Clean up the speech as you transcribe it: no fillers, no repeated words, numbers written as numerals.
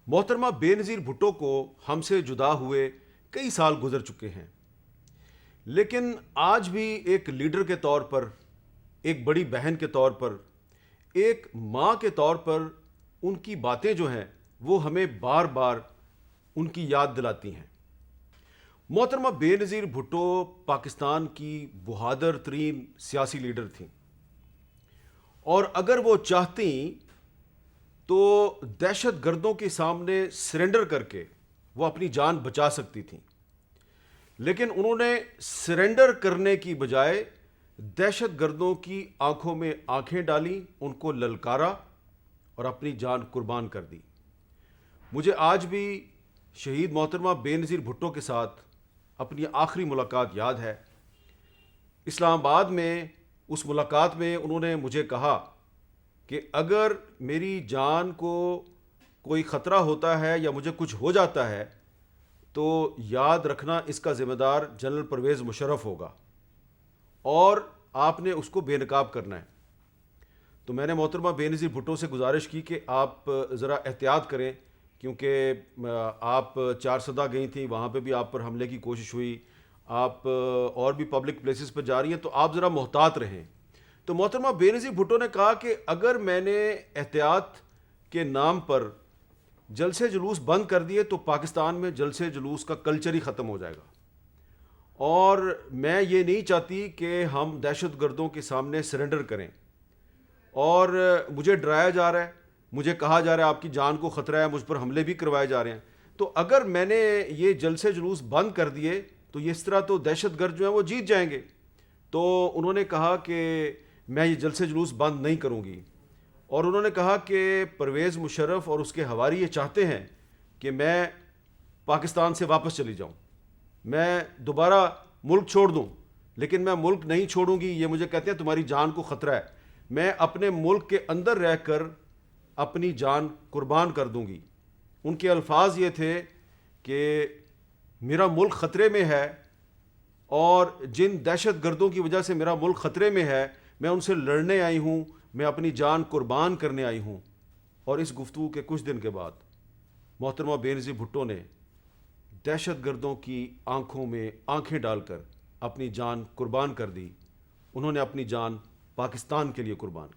محترمہ بے نظیر بھٹو کو ہم سے جدا ہوئے کئی سال گزر چکے ہیں، لیکن آج بھی ایک لیڈر کے طور پر، ایک بڑی بہن کے طور پر، ایک ماں کے طور پر ان کی باتیں جو ہیں وہ ہمیں بار بار ان کی یاد دلاتی ہیں۔ محترمہ بے نظیر بھٹو پاکستان کی بہادر ترین سیاسی لیڈر تھیں، اور اگر وہ چاہتیں تو دہشت گردوں کے سامنے سرنڈر کر کے وہ اپنی جان بچا سکتی تھیں، لیکن انہوں نے سرنڈر کرنے کی بجائے دہشت گردوں کی آنکھوں میں آنکھیں ڈالیں، ان کو للکارا اور اپنی جان قربان کر دی۔ مجھے آج بھی شہید محترمہ بے نظیر بھٹو کے ساتھ اپنی آخری ملاقات یاد ہے۔ اسلام آباد میں اس ملاقات میں انہوں نے مجھے کہا کہ اگر میری جان کو کوئی خطرہ ہوتا ہے یا مجھے کچھ ہو جاتا ہے تو یاد رکھنا اس کا ذمہ دار جنرل پرویز مشرف ہوگا، اور آپ نے اس کو بے نقاب کرنا ہے۔ تو میں نے محترمہ بے نظیر بھٹو سے گزارش کی کہ آپ ذرا احتیاط کریں، کیونکہ آپ چارسدہ گئی تھیں، وہاں پہ بھی آپ پر حملے کی کوشش ہوئی، آپ اور بھی پبلک پلیسز پہ جا رہی ہیں، تو آپ ذرا محتاط رہیں۔ تو محترمہ بے نظیر بھٹو نے کہا کہ اگر میں نے احتیاط کے نام پر جلسے جلوس بند کر دیے تو پاکستان میں جلسے جلوس کا کلچر ہی ختم ہو جائے گا، اور میں یہ نہیں چاہتی کہ ہم دہشت گردوں کے سامنے سرنڈر کریں، اور مجھے ڈرایا جا رہا ہے، مجھے کہا جا رہا ہے آپ کی جان کو خطرہ ہے، مجھ پر حملے بھی کروائے جا رہے ہیں۔ تو اگر میں نے یہ جلسے جلوس بند کر دیے تو اس طرح تو دہشت گرد جو ہیں وہ جیت جائیں گے۔ تو انہوں نے کہا کہ میں یہ جلسے جلوس بند نہیں کروں گی، اور انہوں نے کہا کہ پرویز مشرف اور اس کے حواری یہ چاہتے ہیں کہ میں پاکستان سے واپس چلی جاؤں، میں دوبارہ ملک چھوڑ دوں، لیکن میں ملک نہیں چھوڑوں گی، یہ مجھے کہتے ہیں تمہاری جان کو خطرہ ہے، میں اپنے ملک کے اندر رہ کر اپنی جان قربان کر دوں گی۔ ان کے الفاظ یہ تھے کہ میرا ملک خطرے میں ہے، اور جن دہشت گردوں کی وجہ سے میرا ملک خطرے میں ہے میں ان سے لڑنے آئی ہوں، میں اپنی جان قربان کرنے آئی ہوں۔ اور اس گفتگو کے کچھ دن کے بعد محترمہ بے نظیر بھٹو نے دہشت گردوں کی آنکھوں میں آنکھیں ڈال کر اپنی جان قربان کر دی۔ انہوں نے اپنی جان پاکستان کے لیے قربان کی۔